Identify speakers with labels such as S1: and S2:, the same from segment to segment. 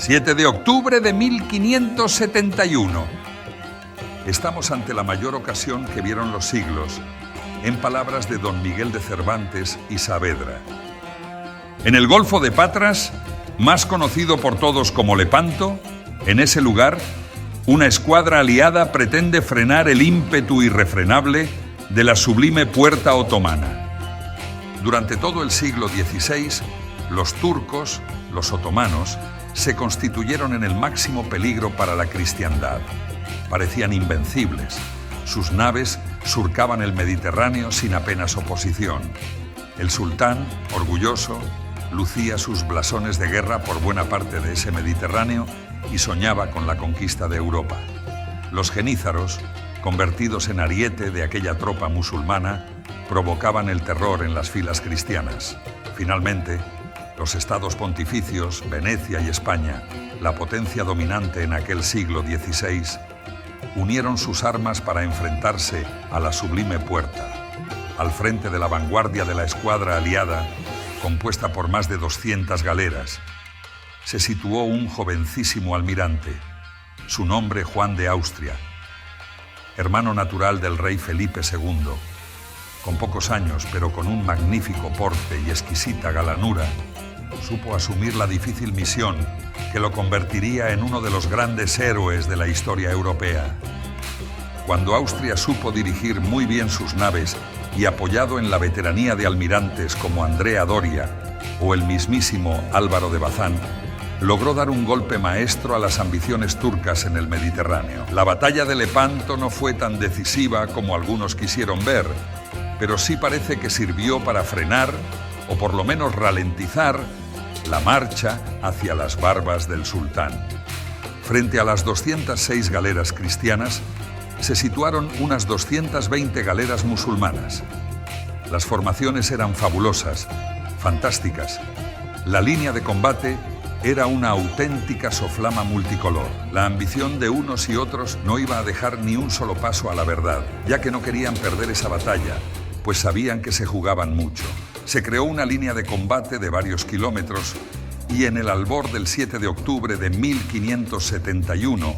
S1: 7 de octubre de 1571. Estamos ante la mayor ocasión que vieron los siglos, en palabras de don Miguel de Cervantes y Saavedra. En el Golfo de Patras, más conocido por todos como Lepanto, en ese lugar, una escuadra aliada pretende frenar el ímpetu irrefrenable de la sublime puerta otomana. Durante todo el siglo XVI, los turcos, los otomanos, se constituyeron en el máximo peligro para la cristiandad. Parecían invencibles. Sus naves surcaban el Mediterráneo sin apenas oposición. El sultán, orgulloso, lucía sus blasones de guerra por buena parte de ese Mediterráneo y soñaba con la conquista de Europa. Los genízaros, convertidos en ariete de aquella tropa musulmana, provocaban el terror en las filas cristianas. Finalmente, los estados pontificios, Venecia y España, la potencia dominante en aquel siglo XVI, unieron sus armas para enfrentarse a la sublime puerta. Al frente de la vanguardia de la escuadra aliada, compuesta por más de 200 galeras, se situó un jovencísimo almirante, su nombre Juan de Austria, hermano natural del rey Felipe II. Con pocos años, pero con un magnífico porte y exquisita galanura, supo asumir la difícil misión que lo convertiría en uno de los grandes héroes de la historia europea. Cuando Austria supo dirigir muy bien sus naves y apoyado en la veteranía de almirantes como Andrea Doria o el mismísimo Álvaro de Bazán, logró dar un golpe maestro a las ambiciones turcas en el Mediterráneo. La batalla de Lepanto no fue tan decisiva como algunos quisieron ver, pero sí parece que sirvió para frenar, o por lo menos ralentizar, la marcha hacia las barbas del sultán. Frente a las 206 galeras cristianas, se situaron unas 220 galeras musulmanas. Las formaciones eran fabulosas, fantásticas. La línea de combate era una auténtica soflama multicolor. La ambición de unos y otros no iba a dejar ni un solo paso a la verdad, ya que no querían perder esa batalla, pues sabían que se jugaban mucho. Se creó una línea de combate de varios kilómetros y en el albor del 7 de octubre de 1571,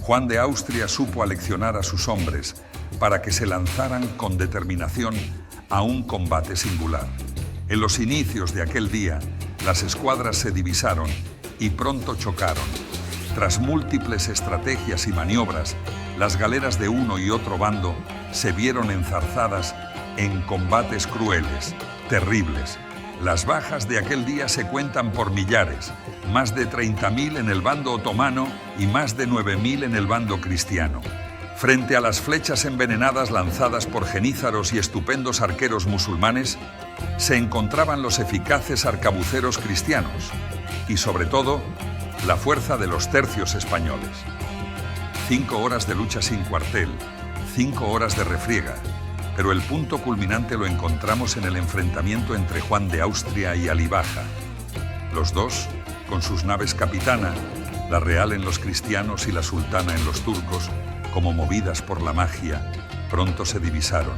S1: Juan de Austria supo aleccionar a sus hombres para que se lanzaran con determinación a un combate singular. En los inicios de aquel día, las escuadras se divisaron y pronto chocaron. Tras múltiples estrategias y maniobras, las galeras de uno y otro bando se vieron enzarzadas en combates crueles, terribles. Las bajas de aquel día se cuentan por millares, más de 30.000 en el bando otomano y más de 9.000 en el bando cristiano. Frente a las flechas envenenadas lanzadas por genízaros y estupendos arqueros musulmanes, se encontraban los eficaces arcabuceros cristianos y, sobre todo, la fuerza de los tercios españoles. 5 horas de lucha sin cuartel, 5 horas de refriega, pero el punto culminante lo encontramos en el enfrentamiento entre Juan de Austria y Ali Baja. Los dos, con sus naves capitana, la real en los cristianos y la sultana en los turcos, como movidas por la magia, pronto se divisaron.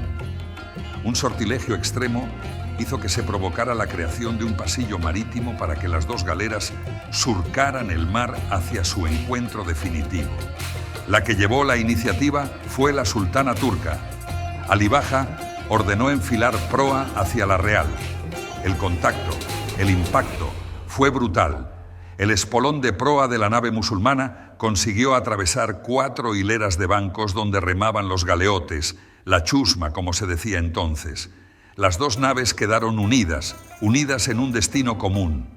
S1: Un sortilegio extremo hizo que se provocara la creación de un pasillo marítimo para que las dos galeras surcaran el mar hacia su encuentro definitivo. La que llevó la iniciativa fue la sultana turca. Ali Baja ordenó enfilar proa hacia la real. El contacto, el impacto, fue brutal. El espolón de proa de la nave musulmana consiguió atravesar 4 hileras de bancos donde remaban los galeotes, la chusma, como se decía entonces. Las dos naves quedaron unidas en un destino común.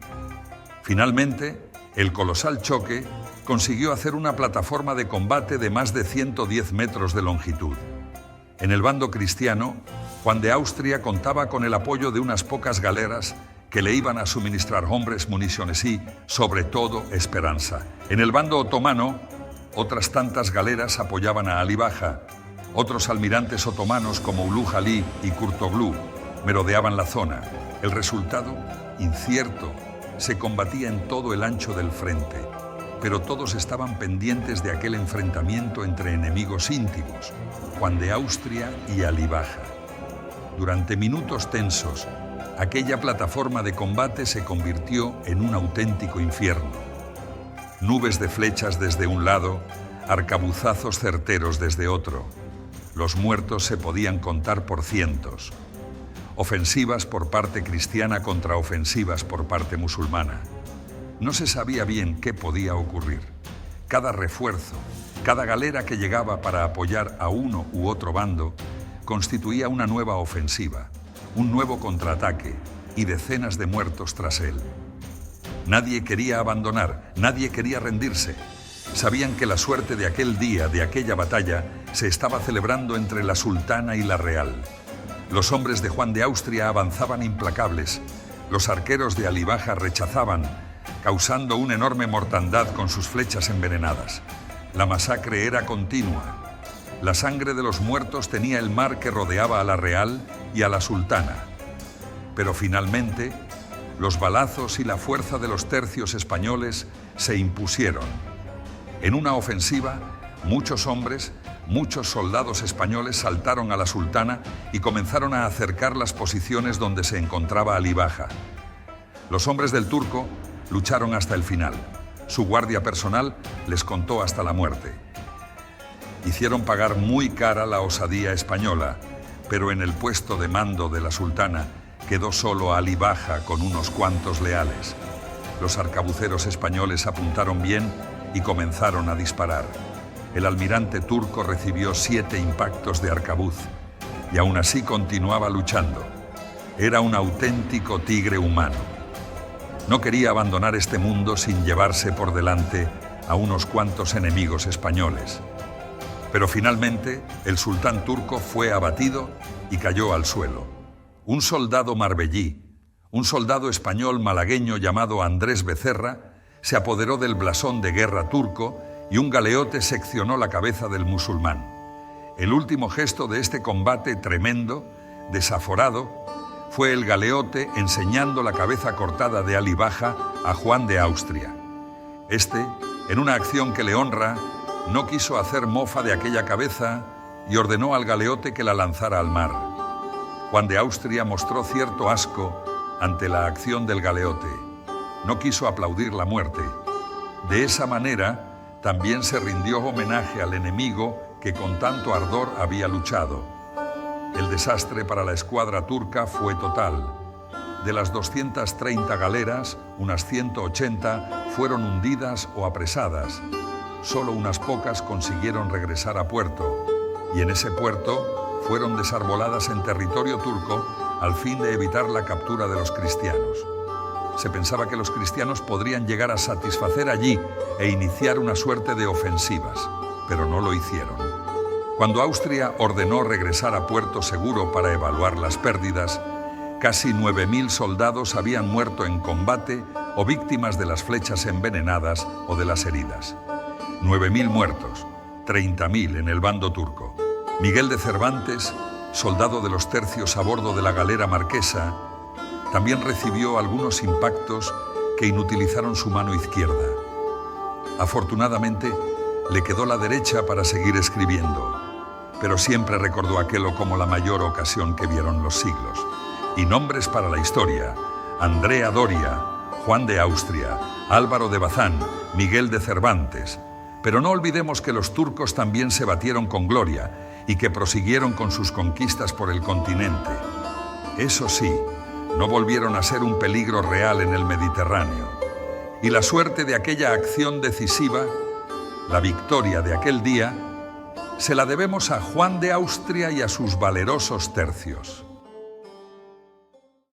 S1: Finalmente, el colosal choque consiguió hacer una plataforma de combate de más de 110 metros de longitud. En el bando cristiano, Juan de Austria contaba con el apoyo de unas pocas galeras que le iban a suministrar hombres, municiones y, sobre todo, esperanza. En el bando otomano, otras tantas galeras apoyaban a Ali Baja. Otros almirantes otomanos como Ulu Jalí y Kurtoglu merodeaban la zona. El resultado, incierto, se combatía en todo el ancho del frente, pero todos estaban pendientes de aquel enfrentamiento entre enemigos íntimos, Juan de Austria y Ali Baja. Durante minutos tensos, aquella plataforma de combate se convirtió en un auténtico infierno. nubes de flechas desde un lado, arcabuzazos certeros desde otro. Los muertos se podían contar por cientos. Ofensivas por parte cristiana contra ofensivas por parte musulmana. No se sabía bien qué podía ocurrir. Cada refuerzo, cada galera que llegaba para apoyar a uno u otro bando, constituía una nueva ofensiva, un nuevo contraataque y decenas de muertos tras él. Nadie quería abandonar, nadie quería rendirse. Sabían que la suerte de aquel día, de aquella batalla, se estaba celebrando entre la sultana y la real. Los hombres de Juan de Austria avanzaban implacables. Los arqueros de Alí Bajá rechazaban, causando una enorme mortandad con sus flechas envenenadas. La masacre era continua. La sangre de los muertos tenía el mar que rodeaba a la real y a la sultana. Pero finalmente, los balazos y la fuerza de los tercios españoles se impusieron. En una ofensiva, muchos hombres, muchos soldados españoles saltaron a la sultana y comenzaron a acercar las posiciones donde se encontraba Alí Bajá. Los hombres del turco lucharon hasta el final. Su guardia personal les contó hasta la muerte. Hicieron pagar muy cara la osadía española, pero en el puesto de mando de la sultana quedó solo Alí Bajá con unos cuantos leales. Los arcabuceros españoles apuntaron bien y comenzaron a disparar. El almirante turco recibió 7 impactos de arcabuz y aún así continuaba luchando. Era un auténtico tigre humano. No quería abandonar este mundo sin llevarse por delante a unos cuantos enemigos españoles. Pero finalmente el sultán turco fue abatido y cayó al suelo. Un soldado marbellí, un soldado español malagueño llamado Andrés Becerra, se apoderó del blasón de guerra turco y un galeote seccionó la cabeza del musulmán. El último gesto de este combate tremendo, desaforado, fue el galeote enseñando la cabeza cortada de Alí Bajá a Juan de Austria. Este, en una acción que le honra, no quiso hacer mofa de aquella cabeza y ordenó al galeote que la lanzara al mar. Juan de Austria mostró cierto asco ante la acción del galeote. No quiso aplaudir la muerte. De esa manera, también se rindió homenaje al enemigo que con tanto ardor había luchado. El desastre para la escuadra turca fue total. De las 230 galeras, unas 180 fueron hundidas o apresadas. Solo unas pocas consiguieron regresar a puerto, y en ese puerto fueron desarboladas en territorio turco al fin de evitar la captura de los cristianos. Se pensaba que los cristianos podrían llegar a satisfacer allí e iniciar una suerte de ofensivas, pero no lo hicieron. Cuando Austria ordenó regresar a puerto seguro para evaluar las pérdidas, casi 9.000 soldados habían muerto en combate o víctimas de las flechas envenenadas o de las heridas. 9.000 muertos, 30.000 en el bando turco. Miguel de Cervantes, soldado de los tercios a bordo de la galera marquesa, también recibió algunos impactos que inutilizaron su mano izquierda. Afortunadamente, le quedó la derecha para seguir escribiendo, pero siempre recordó aquello como la mayor ocasión que vieron los siglos. Y nombres para la historia: Andrea Doria, Juan de Austria, Álvaro de Bazán, Miguel de Cervantes. Pero no olvidemos que los turcos también se batieron con gloria y que prosiguieron con sus conquistas por el continente. Eso sí, no volvieron a ser un peligro real en el Mediterráneo. Y la suerte de aquella acción decisiva, la victoria de aquel día, se la debemos a Juan de Austria y a sus valerosos tercios.